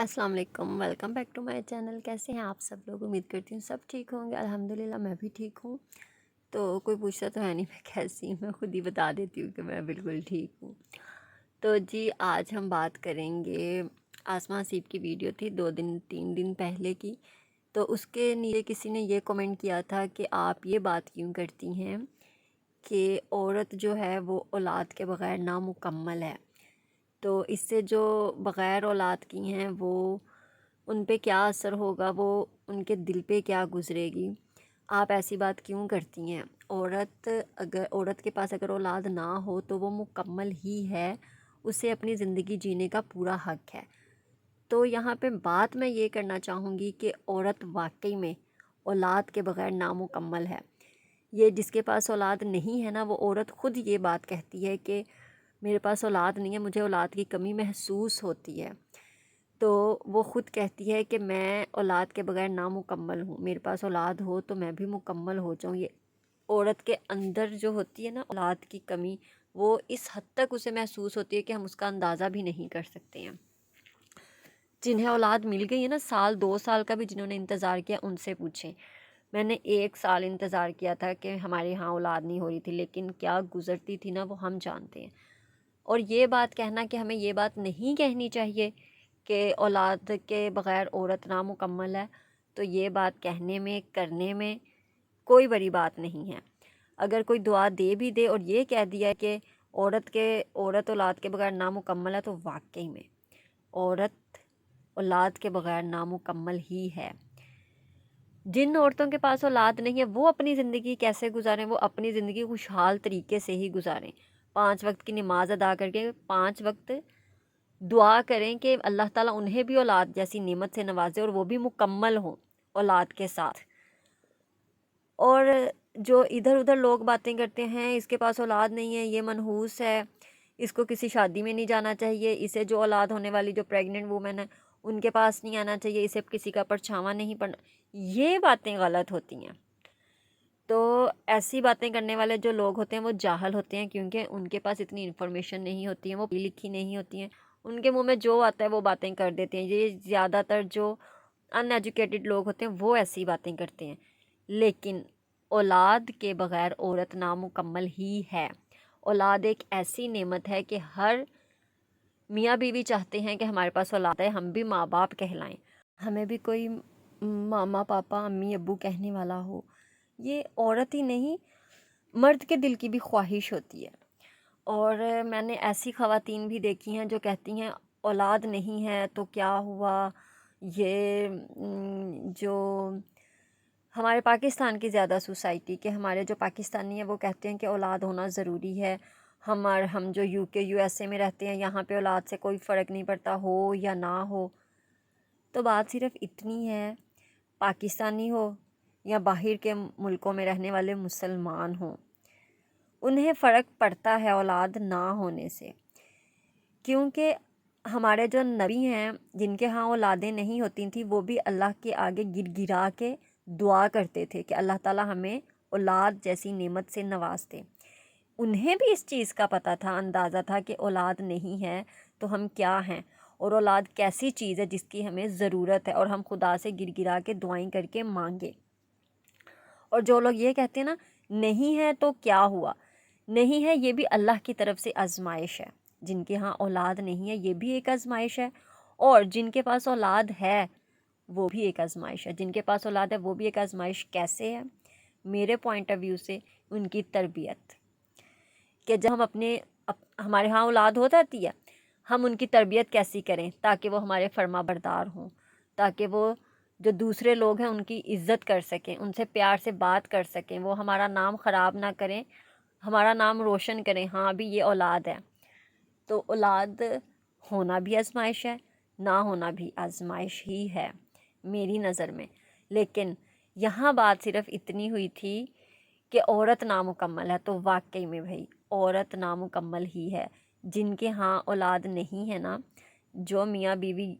السلام علیکم، welcome back to my channel. کیسے ہیں آپ سب لوگ؟ امید کرتی ہوں سب ٹھیک ہوں گے۔ الحمدللہ میں بھی ٹھیک ہوں۔ تو کوئی پوچھتا تو ہے نہیں میں کیسی ہوں، میں خود ہی بتا دیتی ہوں کہ میں بالکل ٹھیک ہوں۔ تو جی آج ہم بات کریں گے، آسماں سیب کی ویڈیو تھی 2 دن 3 دن پہلے کی، تو اس کے نیچے کسی نے یہ کمنٹ کیا تھا کہ آپ یہ بات کیوں کرتی ہیں کہ عورت جو ہے وہ اولاد کے بغیر نامکمل ہے، تو اس سے جو بغیر اولاد کی ہیں وہ ان پہ کیا اثر ہوگا، وہ ان کے دل پہ کیا گزرے گی، آپ ایسی بات کیوں کرتی ہیں؟ عورت کے پاس اگر اولاد نہ ہو تو وہ مکمل ہی ہے، اسے اپنی زندگی جینے کا پورا حق ہے۔ تو یہاں پہ بات میں یہ کرنا چاہوں گی کہ عورت واقعی میں اولاد کے بغیر نامکمل ہے۔ یہ جس کے پاس اولاد نہیں ہے نا، وہ عورت خود یہ بات کہتی ہے کہ میرے پاس اولاد نہیں ہے، مجھے اولاد کی کمی محسوس ہوتی ہے، تو وہ خود کہتی ہے کہ میں اولاد کے بغیر نامکمل ہوں، میرے پاس اولاد ہو تو میں بھی مکمل ہو جاؤں۔ یہ عورت کے اندر جو ہوتی ہے نا اولاد کی کمی، وہ اس حد تک اسے محسوس ہوتی ہے کہ ہم اس کا اندازہ بھی نہیں کر سکتے ہیں۔ جنہیں اولاد مل گئی ہے نا، 1 سال 2 سال کا بھی جنہوں نے انتظار کیا، ان سے پوچھیں۔ میں نے 1 سال انتظار کیا تھا کہ ہمارے ہاں اولاد نہیں ہو رہی تھی، لیکن کیا گزرتی تھی نا وہ ہم جانتے ہیں۔ اور یہ بات کہنا کہ ہمیں یہ بات نہیں کہنی چاہیے کہ اولاد کے بغیر عورت نامکمل ہے، تو یہ بات کہنے میں کرنے میں کوئی بڑی بات نہیں ہے۔ اگر کوئی دعا دے بھی دے اور یہ کہہ دیا کہ عورت اولاد کے بغیر نامکمل ہے، تو واقعی میں عورت اولاد کے بغیر نامکمل ہی ہے۔ جن عورتوں کے پاس اولاد نہیں ہے وہ اپنی زندگی کیسے گزاریں؟ وہ اپنی زندگی خوشحال طریقے سے ہی گزاریں، 5 وقت کی نماز ادا کر کے 5 وقت دعا کریں کہ اللہ تعالیٰ انہیں بھی اولاد جیسی نعمت سے نوازے اور وہ بھی مکمل ہوں اولاد کے ساتھ۔ اور جو ادھر ادھر لوگ باتیں کرتے ہیں، اس کے پاس اولاد نہیں ہے، یہ منحوس ہے، اس کو کسی شادی میں نہیں جانا چاہیے، اسے جو اولاد ہونے والی جو پریگننٹ وومن ہے ان کے پاس نہیں آنا چاہیے، اسے کسی کا پرچھاواں نہیں پڑنا، یہ باتیں غلط ہوتی ہیں۔ تو ایسی باتیں کرنے والے جو لوگ ہوتے ہیں وہ جاہل ہوتے ہیں، کیونکہ ان کے پاس اتنی انفارمیشن نہیں ہوتی ہیں، وہ پڑھی لکھی نہیں ہوتی ہیں، ان کے منہ میں جو آتا ہے وہ باتیں کر دیتے ہیں۔ یہ زیادہ تر جو ان ایجوکیٹڈ لوگ ہوتے ہیں وہ ایسی باتیں کرتے ہیں، لیکن اولاد کے بغیر عورت نامکمل ہی ہے۔ اولاد ایک ایسی نعمت ہے کہ ہر میاں بیوی چاہتے ہیں کہ ہمارے پاس اولاد ہے، ہم بھی ماں باپ کہلائیں، ہمیں بھی کوئی ماما پاپا امی ابو کہنے والا ہو۔ یہ عورت ہی نہیں، مرد کے دل کی بھی خواہش ہوتی ہے۔ اور میں نے ایسی خواتین بھی دیکھی ہیں جو کہتی ہیں اولاد نہیں ہے تو کیا ہوا، یہ جو ہمارے پاکستان کی زیادہ سوسائٹی کے ہمارے جو پاکستانی ہیں وہ کہتے ہیں کہ اولاد ہونا ضروری ہے، ہم جو یو ایس اے میں رہتے ہیں یہاں پہ اولاد سے کوئی فرق نہیں پڑتا ہو یا نہ ہو۔ تو بات صرف اتنی ہے، پاکستانی ہو یا باہر کے ملکوں میں رہنے والے مسلمان ہوں، انہیں فرق پڑتا ہے اولاد نہ ہونے سے، کیونکہ ہمارے جو نبی ہیں جن کے ہاں اولادیں نہیں ہوتی تھیں، وہ بھی اللہ کے آگے گر گرا کے دعا کرتے تھے کہ اللہ تعالیٰ ہمیں اولاد جیسی نعمت سے نواز دے۔ انہیں بھی اس چیز کا پتہ تھا، اندازہ تھا کہ اولاد نہیں ہے تو ہم کیا ہیں، اور اولاد کیسی چیز ہے جس کی ہمیں ضرورت ہے، اور ہم خدا سے گر گرا کے دعائیں کر کے مانگے۔ اور جو لوگ یہ کہتے ہیں نا نہیں ہے تو کیا ہوا، نہیں ہے، یہ بھی اللہ کی طرف سے آزمائش ہے۔ جن کے ہاں اولاد نہیں ہے یہ بھی ایک آزمائش ہے، اور جن کے پاس اولاد ہے وہ بھی ایک آزمائش ہے۔ جن کے پاس اولاد ہے وہ بھی ایک آزمائش کیسے ہے؟ میرے پوائنٹ آف ویو سے ان کی تربیت، کہ جب ہمارے ہاں اولاد ہو جاتی ہے، ہم ان کی تربیت کیسی کریں تاکہ وہ ہمارے فرما بردار ہوں، تاکہ وہ جو دوسرے لوگ ہیں ان کی عزت کر سکیں، ان سے پیار سے بات کر سکیں، وہ ہمارا نام خراب نہ کریں، ہمارا نام روشن کریں، ہاں بھی یہ اولاد ہے۔ تو اولاد ہونا بھی آزمائش ہے، نہ ہونا بھی آزمائش ہی ہے میری نظر میں۔ لیکن یہاں بات صرف اتنی ہوئی تھی کہ عورت نامکمل ہے، تو واقعی میں بھائی عورت نامکمل ہی ہے۔ جن کے ہاں اولاد نہیں ہے نا، جو میاں بیوی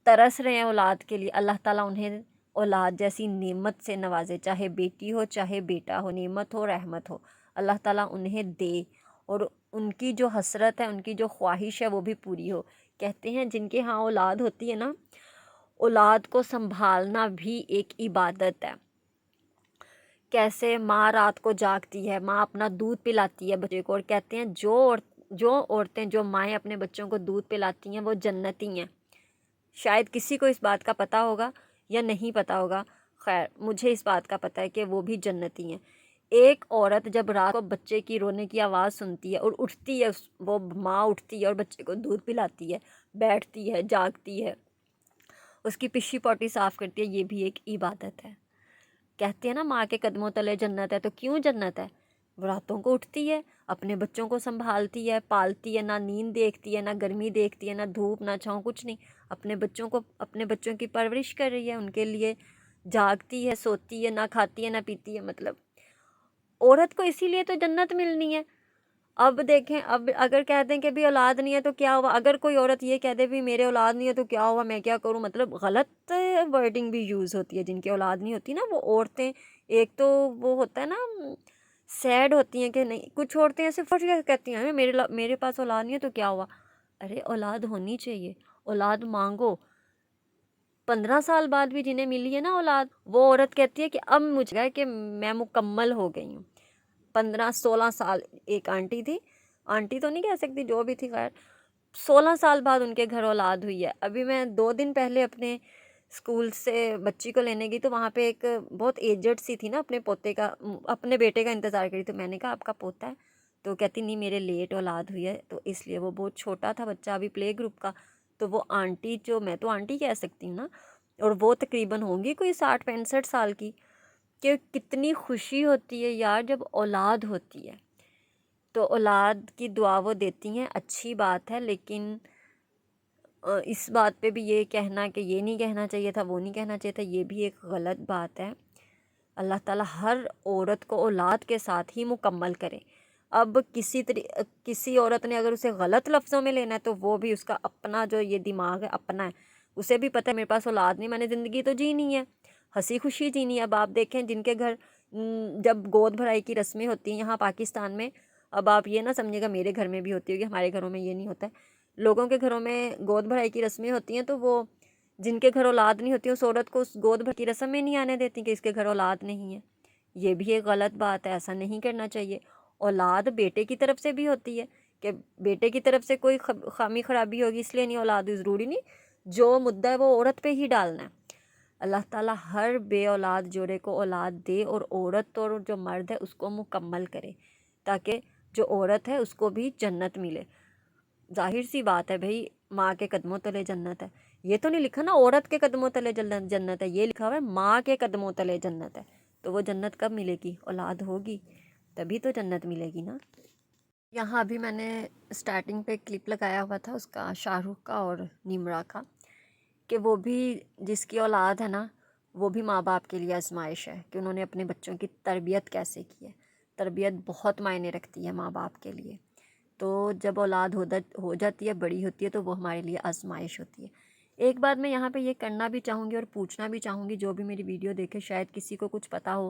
ترس رہے ہیں اولاد کے لیے، اللہ تعالیٰ انہیں اولاد جیسی نعمت سے نوازے، چاہے بیٹی ہو چاہے بیٹا ہو، نعمت ہو رحمت ہو، اللہ تعالیٰ انہیں دے، اور ان کی جو حسرت ہے، ان کی جو خواہش ہے وہ بھی پوری ہو، کہتے ہیں جن کے ہاں اولاد ہوتی ہے نا، اولاد کو سنبھالنا بھی ایک عبادت ہے۔ کیسے ماں رات کو جاگتی ہے، ماں اپنا دودھ پلاتی ہے بچے کو، اور کہتے ہیں جو عورتیں، جو مائیں اپنے بچوں کو دودھ پلاتی ہیں وہ جنتی ہیں۔ شاید کسی کو اس بات کا پتہ ہوگا یا نہیں پتہ ہوگا، خیر مجھے اس بات کا پتہ ہے کہ وہ بھی جنتی ہیں۔ ایک عورت جب رات کو بچے کی رونے کی آواز سنتی ہے اور اٹھتی ہے، وہ ماں اٹھتی ہے اور بچے کو دودھ پلاتی ہے، بیٹھتی ہے، جاگتی ہے، اس کی پشی پوٹی صاف کرتی ہے، یہ بھی ایک عبادت ہے۔ کہتے ہیں نا ماں کے قدموں تلے جنت ہے، تو کیوں جنت ہے؟ وہ راتوں کو اٹھتی ہے، اپنے بچوں کو سنبھالتی ہے، پالتی ہے، نہ نیند دیکھتی ہے، نہ گرمی دیکھتی ہے، نہ دھوپ نہ چھاؤں، کچھ نہیں، اپنے بچوں کی پرورش کر رہی ہے، ان کے لیے جاگتی ہے، سوتی ہے، نہ کھاتی ہے، نہ پیتی ہے۔ مطلب عورت کو اسی لیے تو جنت ملنی ہے۔ اب دیکھیں، اب اگر کہہ دیں کہ بھی اولاد نہیں ہے تو کیا ہوا، اگر کوئی عورت یہ کہہ دے بھی میرے اولاد نہیں ہے تو کیا ہوا، میں کیا کروں، مطلب غلط ورڈنگ بھی یوز ہوتی ہے۔ جن کی اولاد نہیں ہوتی نا وہ عورتیں، ایک تو وہ ہوتا ہے نا سیڈ ہوتی ہیں کہ نہیں، کچھ عورتیں ایسے فرض کہتی ہیں میرے پاس اولاد نہیں ہے تو کیا ہوا۔ ارے اولاد ہونی چاہیے، اولاد مانگو۔ 15 سال بعد بھی جنہیں ملی ہے نا اولاد، وہ عورت کہتی ہے کہ اب مجھے ہے کہ میں مکمل ہو گئی ہوں۔ 15-16 سال، ایک آنٹی تھی، آنٹی تو نہیں کہہ سکتی، جو بھی تھی، خیر 16 سال بعد ان کے گھر اولاد ہوئی ہے۔ ابھی میں 2 دن پہلے اپنے اسکول سے بچی کو لینے گئی تو وہاں پہ ایک بہت ایجڈ سی تھی نا، اپنے بیٹے کا انتظار کری، تو میں نے کہا آپ کا پوتا ہے؟ تو کہتی نہیں میرے لیٹ اولاد ہوئی ہے، تو اس لیے وہ بہت چھوٹا تھا بچہ، ابھی پلے گروپ کا۔ تو وہ آنٹی، جو میں تو آنٹی کہہ سکتی ہوں نا، اور وہ تقریباً ہوں گی کوئی 60-65 سال کی، کہ کتنی خوشی ہوتی ہے یار جب اولاد ہوتی ہے۔ تو اولاد کی دعا وہ دیتی ہیں، اچھی بات ہے، لیکن اس بات پہ بھی یہ کہنا کہ یہ نہیں کہنا چاہیے تھا، وہ نہیں کہنا چاہیے تھا، یہ بھی ایک غلط بات ہے۔ اللہ تعالیٰ ہر عورت کو اولاد کے ساتھ ہی مکمل کرے۔ اب کسی عورت نے اگر اسے غلط لفظوں میں لینا ہے تو وہ بھی اس کا اپنا جو یہ دماغ ہے اپنا ہے، اسے بھی پتہ ہے میرے پاس اولاد نہیں، میں نے زندگی تو جینی ہے، ہنسی خوشی جینی ہے۔ اب آپ دیکھیں جن کے گھر جب گود بھرائی کی رسمیں ہوتی ہیں یہاں پاکستان میں، اب آپ یہ نہ سمجھے گا میرے گھر میں بھی ہوتی ہوگی، ہمارے گھروں میں یہ نہیں ہوتا ہے، لوگوں کے گھروں میں گود بھرائی کی رسمیں ہوتی ہیں تو وہ جن کے گھر اولاد نہیں ہوتی اس عورت کو اس گود بھرائی کی رسم میں نہیں آنے دیتی کہ اس کے گھر اولاد نہیں ہے۔ یہ بھی ایک غلط بات ہے، ایسا نہیں کرنا چاہیے۔ اولاد بیٹے کی طرف سے بھی ہوتی ہے کہ بیٹے کی طرف سے کوئی خامی خرابی ہوگی اس لیے نہیں اولاد، ضروری نہیں جو مدعا ہے وہ عورت پہ ہی ڈالنا ہے۔ اللہ تعالیٰ ہر بے اولاد جوڑے کو اولاد دے، اور عورت اور جو مرد ہے اس کو مکمل کرے، تاکہ جو عورت ہے اس کو بھی جنت ملے۔ ظاہر سی بات ہے بھائی، ماں کے قدموں تلے جنت ہے، یہ تو نہیں لکھا نا عورت کے قدموں تلے جنت ہے، یہ لکھا ہوا ہے ماں کے قدموں تلے جنت ہے۔ تو وہ جنت کب ملے گی؟ اولاد ہوگی تبھی تو جنت ملے گی نا۔ یہاں ابھی میں نے سٹارٹنگ پہ کلپ لگایا ہوا تھا اس کا، شاہ رخ کا اور نیمرا کا، کہ وہ بھی جس کی اولاد ہے نا وہ بھی ماں باپ کے لیے آزمائش ہے کہ انہوں نے اپنے بچوں کی تربیت کیسے کی ہے۔ تربیت بہت معنی رکھتی ہے ماں باپ کے لیے۔ تو جب اولاد ہو جاتی ہے، بڑی ہوتی ہے، تو وہ ہمارے لیے آزمائش ہوتی ہے۔ ایک بات میں یہاں پہ یہ کرنا بھی چاہوں گی اور پوچھنا بھی چاہوں گی، جو بھی میری ویڈیو دیکھے شاید کسی کو کچھ پتہ ہو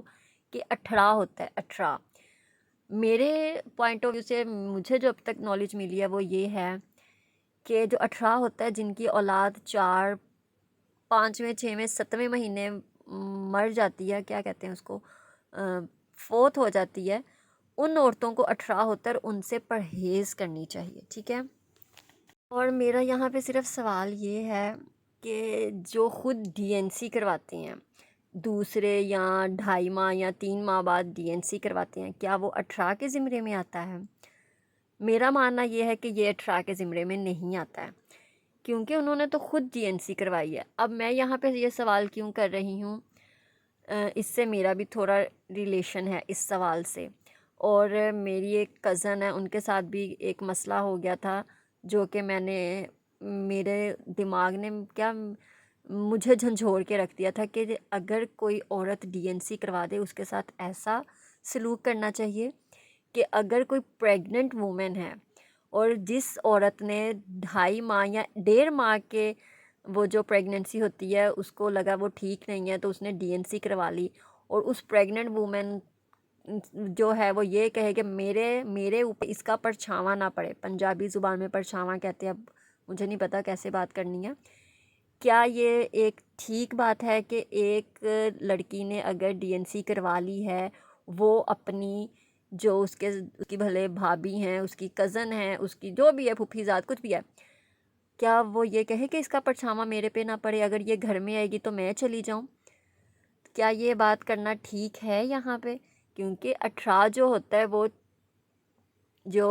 کہ 18 ہوتا ہے 18۔ میرے پوائنٹ آف ویو سے مجھے جو اب تک نالج ملی ہے وہ یہ ہے کہ جو 18 ہوتا ہے، جن کی اولاد 4، 5ویں، 6ویں، 7ویں مہینے مر جاتی ہے، کیا کہتے ہیں اس کو، فوت ہو جاتی ہے، ان عورتوں کو 18 ہوتا ہے اور ان سے پرہیز کرنی چاہیے، ٹھیک ہے۔ اور میرا یہاں پہ صرف سوال یہ ہے کہ جو خود ڈی این سی کرواتے ہیں دوسرے یا 2.5 ماہ یا 3 ماہ بعد ڈی این سی کرواتے ہیں، کیا وہ 18 کے زمرے میں آتا ہے؟ میرا ماننا یہ ہے کہ یہ 18 کے زمرے میں نہیں آتا ہے، کیونکہ انہوں نے تو خود ڈی این سی کروائی ہے۔ اب میں یہاں پہ یہ سوال کیوں کر رہی ہوں، اس سے میرا بھی تھوڑا ریلیشن ہے اس سوال سے، اور میری ایک کزن ہے، ان کے ساتھ بھی ایک مسئلہ ہو گیا تھا جو کہ میرے دماغ نے کیا مجھے جھنجھوڑ کے رکھ دیا تھا کہ اگر کوئی عورت ڈی این سی کروا دے اس کے ساتھ ایسا سلوک کرنا چاہیے کہ اگر کوئی پریگننٹ وومن ہے اور جس عورت نے 2.5 ماہ یا 1.5 ماہ کے وہ جو پریگننسی ہوتی ہے اس کو لگا وہ ٹھیک نہیں ہے تو اس نے ڈی این سی کروا لی، اور اس پریگننٹ وومن جو ہے وہ یہ کہے کہ میرے اوپر اس کا پرچھاواں نہ پڑے، پنجابی زبان میں پرچھاواں کہتے ہیں، اب مجھے نہیں پتہ کیسے بات کرنی ہے۔ کیا یہ ایک ٹھیک بات ہے کہ ایک لڑکی نے اگر ڈی این سی کروا لی ہے، وہ اپنی جو اس کی بھلے بھابھی ہیں، اس کی کزن ہیں، اس کی جو بھی ہے پھوپھی زاد کچھ بھی ہے، کیا وہ یہ کہے کہ اس کا پرچھاواں میرے پہ نہ پڑے، اگر یہ گھر میں آئے گی تو میں چلی جاؤں؟ کیا یہ بات کرنا ٹھیک ہے یہاں پہ؟ کیونکہ 18 جو ہوتا ہے، وہ جو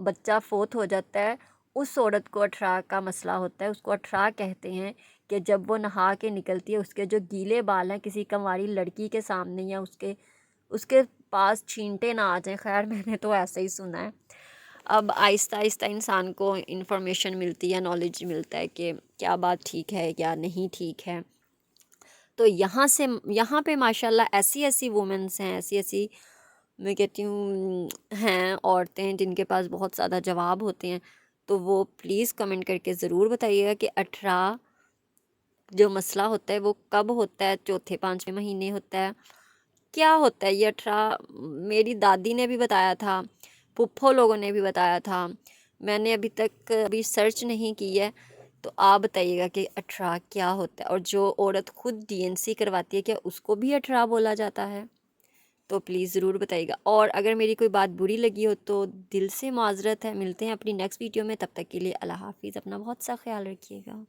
بچہ فوت ہو جاتا ہے اس عورت کو 18 کا مسئلہ ہوتا ہے، اس کو 18 کہتے ہیں کہ جب وہ نہا کے نکلتی ہے، اس کے جو گیلے بال ہیں کسی کنواری لڑکی کے سامنے یا اس کے پاس چھینٹے نہ آ جائیں۔ خیر میں نے تو ایسے ہی سنا ہے۔ اب آہستہ آہستہ انسان کو انفارمیشن ملتی ہے، نالج ملتا ہے کہ کیا بات ٹھیک ہے یا نہیں ٹھیک ہے۔ تو یہاں پہ ماشاءاللہ ایسی وومنس ہیں، ایسی میں کہتی ہوں ہیں عورتیں جن کے پاس بہت زیادہ جواب ہوتے ہیں، تو وہ پلیز کمنٹ کر کے ضرور بتائیے گا کہ 18 جو مسئلہ ہوتا ہے وہ کب ہوتا ہے، چوتھے 5ویں مہینے ہوتا ہے، کیا ہوتا ہے یہ 18؟ میری دادی نے بھی بتایا تھا، پھپھو لوگوں نے بھی بتایا تھا، میں نے ابھی تک سرچ نہیں کی ہے، تو آپ بتائیے گا کہ 18 کیا ہوتا ہے۔ اور جو عورت خود ڈی این سی کرواتی ہے، کیا اس کو بھی 18 بولا جاتا ہے؟ تو پلیز ضرور بتائیے گا۔ اور اگر میری کوئی بات بری لگی ہو تو دل سے معذرت ہے۔ ملتے ہیں اپنی نیکسٹ ویڈیو میں، تب تک کے لیے اللہ حافظ، اپنا بہت سا خیال رکھیے گا۔